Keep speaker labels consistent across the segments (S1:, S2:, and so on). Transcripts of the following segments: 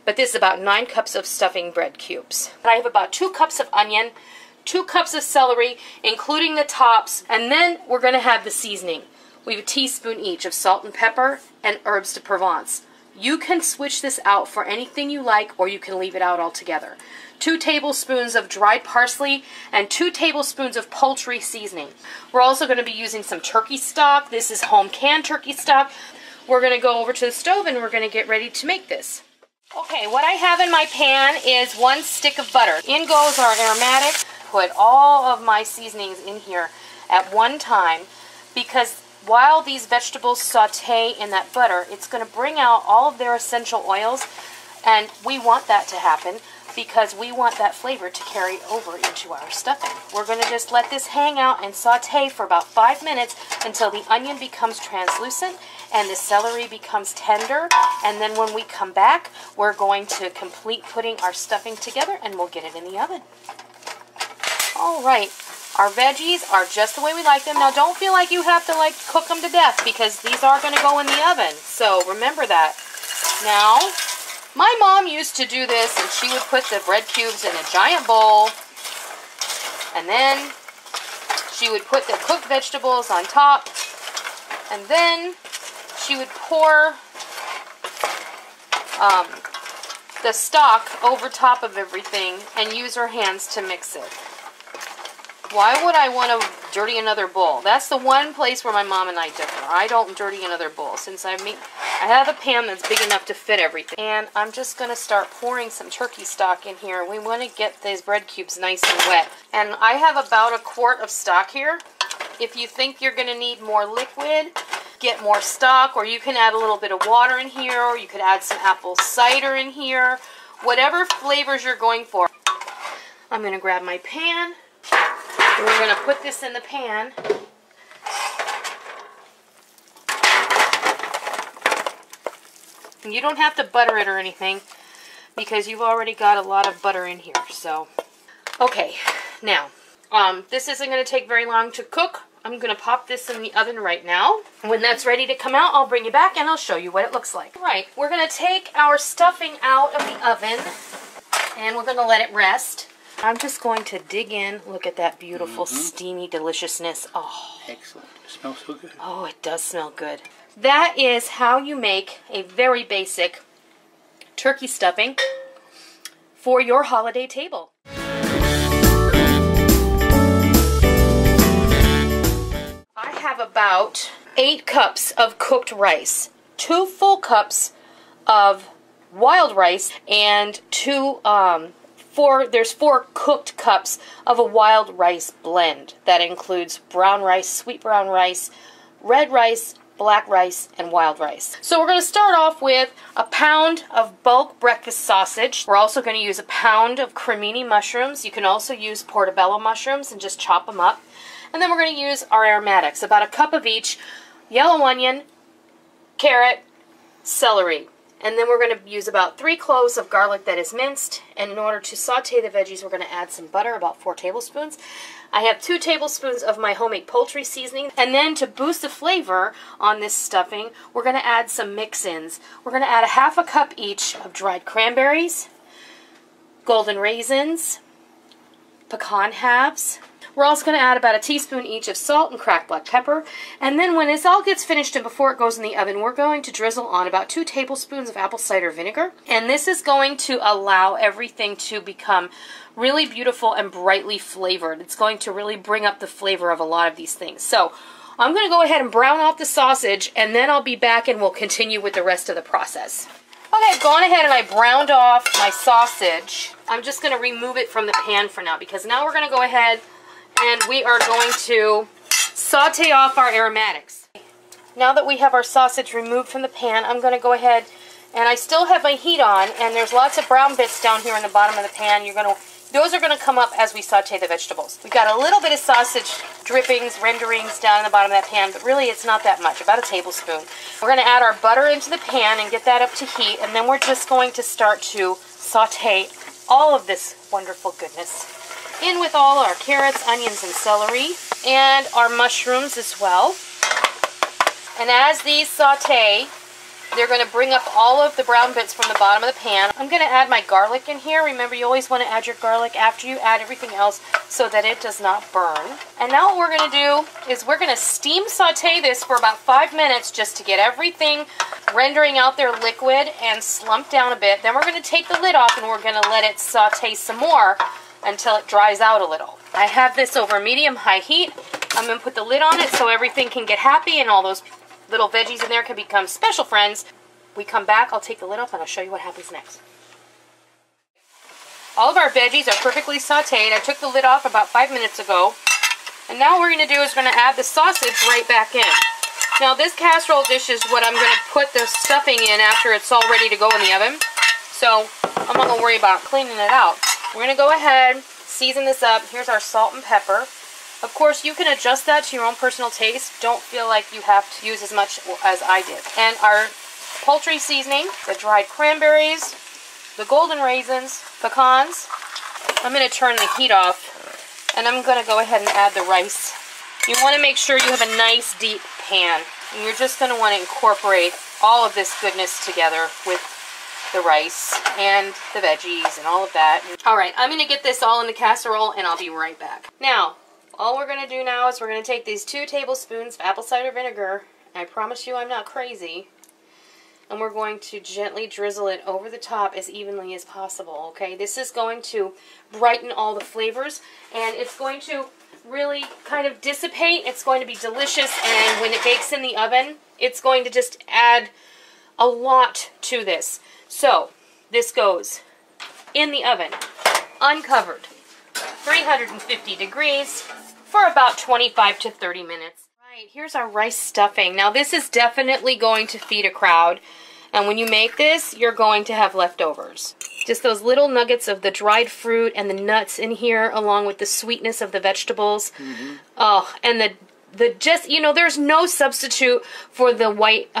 S1: but this is about 9 cups of stuffing bread cubes. I have about 2 cups of onion, 2 cups of celery, including the tops, and then we're going to have the seasoning. We have a teaspoon each of salt and pepper and herbs de Provence. You can switch this out for anything you like, or you can leave it out altogether. 2 tablespoons of dried parsley and 2 tablespoons of poultry seasoning. We're also going to be using some turkey stock. This is home canned turkey stock. We're going to go over to the stove and we're going to get ready to make this. Okay, what I have in my pan is 1 stick of butter. In goes our aromatics. Put all of my seasonings in here at one time, because while these vegetables saute in that butter, it's going to bring out all of their essential oils, and we want that to happen because we want that flavor to carry over into our stuffing. We're going to just let this hang out and saute for about 5 minutes until the onion becomes translucent and the celery becomes tender, and then when we come back, we're going to complete putting our stuffing together and we'll get it in the oven. All right, our veggies are just the way we like them. Now, don't feel like you have to cook them to death, because these are going to go in the oven. So remember that. Now, my mom used to do this, and she would put the bread cubes in a giant bowl, and then she would put the cooked vegetables on top, and then she would pour the stock over top of everything and use her hands to mix it. Why would I want to dirty another bowl? That's the one place where my mom and I differ. I don't dirty another bowl, since I have a pan that's big enough to fit everything. And I'm just going to start pouring some turkey stock in here. We want to get these bread cubes nice and wet. And I have about 1 quart of stock here. If you think you're going to need more liquid, get more stock, or you can add a little bit of water in here, or you could add some apple cider in here. Whatever flavors you're going for. I'm going to grab my pan. We're going to put this in the pan. And you don't have to butter it or anything, because you've already got a lot of butter in here. So, okay, now, this isn't going to take very long to cook. I'm going to pop this in the oven right now. When that's ready to come out, I'll bring you back and I'll show you what it looks like. All right, we're going to take our stuffing out of the oven and we're going to let it rest. I'm just going to dig in. Look at that beautiful, steamy deliciousness. Oh,
S2: excellent. It smells so good.
S1: Oh, it does smell good. That is how you make a very basic turkey stuffing for your holiday table. I have about 8 cups of cooked rice, 2 full cups of wild rice, and there's 4 cooked cups of a wild rice blend. That includes brown rice, sweet brown rice, red rice, black rice, and wild rice. So we're going to start off with a pound of bulk breakfast sausage. We're also going to use a pound of cremini mushrooms. You can also use portobello mushrooms and just chop them up. And then we're going to use our aromatics, about 1 cup of each: yellow onion, carrot, celery. And then we're going to use about 3 cloves of garlic that is minced. And in order to saute the veggies, we're going to add some butter, about 4 tablespoons. I have 2 tablespoons of my homemade poultry seasoning. And then to boost the flavor on this stuffing, we're going to add some mix-ins. We're going to add 1/2 cup each of dried cranberries, golden raisins, pecan halves. We're also going to add about 1 teaspoon each of salt and cracked black pepper. And then when this all gets finished and before it goes in the oven, we're going to drizzle on about 2 tablespoons of apple cider vinegar. And this is going to allow everything to become really beautiful and brightly flavored. It's going to really bring up the flavor of a lot of these things. So I'm going to go ahead and brown off the sausage, and then I'll be back and we'll continue with the rest of the process. Okay, I've gone ahead and I browned off my sausage. I'm just going to remove it from the pan for now, because now we're going to go ahead and we are going to saute off our aromatics. Now that we have our sausage removed from the pan, I'm going to go ahead, and I still have my heat on, and there's lots of brown bits down here in the bottom of the pan. Those are going to come up as we saute the vegetables. We've got a little bit of sausage drippings, renderings down in the bottom of that pan, but really it's not that much, about 1 tablespoon. We're going to add our butter into the pan and get that up to heat, and then we're just going to start to saute all of this wonderful goodness in with all our carrots, onions, and celery, and our mushrooms as well. And as these saute, They're going to bring up all of the brown bits from the bottom of the pan. I'm going to add my garlic in here. Remember, you always want to add your garlic after you add everything else so that it does not burn. And now what we're going to do is we're going to steam saute this for about 5 minutes just to get everything rendering out their liquid and slump down a bit. Then we're going to take the lid off and we're going to let it saute some more until it dries out a little. I have this over medium-high heat. I'm going to put the lid on it so everything can get happy and all those little veggies in there can become special friends. We come back, I'll take the lid off and I'll show you what happens next. All of our veggies are perfectly sauteed. I took the lid off about 5 minutes ago. And now what we're going to do is we're going to add the sausage right back in. Now this casserole dish is what I'm going to put the stuffing in after it's all ready to go in the oven. So I'm not going to worry about cleaning it out. We're going to go ahead, season this up. Here's our salt and pepper. Of course, you can adjust that to your own personal taste. Don't feel like you have to use as much as I did. And our poultry seasoning, the dried cranberries, the golden raisins, pecans. I'm going to turn the heat off, and I'm going to go ahead and add the rice. You want to make sure you have a nice deep pan. And you're just going to want to incorporate all of this goodness together with the rice and the veggies and all of that. All right, I'm going to get this all in the casserole, and I'll be right back. Now, all we're going to do now is we're going to take these 2 tablespoons of apple cider vinegar. I promise you I'm not crazy. And we're going to gently drizzle it over the top as evenly as possible, okay? This is going to brighten all the flavors, and it's going to really kind of dissipate. It's going to be delicious, and when it bakes in the oven, it's going to just add a lot to this. So, this goes in the oven, uncovered, 350 degrees, for about 25 to 30 minutes. Right, here's our rice stuffing. Now this is definitely going to feed a crowd. And when you make this, you're going to have leftovers. Just those little nuggets of the dried fruit and the nuts in here, along with the sweetness of the vegetables. Mm-hmm. Oh, and the just, you know, there's no substitute for the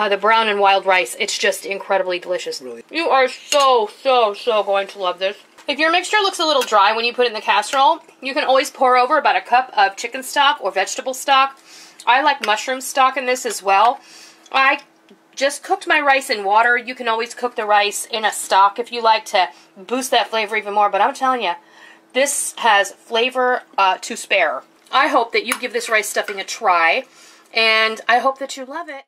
S1: the brown and wild rice. It's just incredibly delicious. Really? You are so going to love this. If your mixture looks a little dry when you put it in the casserole, you can always pour over about a cup of chicken stock or vegetable stock. I like mushroom stock in this as well. I just cooked my rice in water. You can always cook the rice in a stock if you like to boost that flavor even more. But I'm telling you, this has flavor to spare. I hope that you give this rice stuffing a try, and I hope that you love it.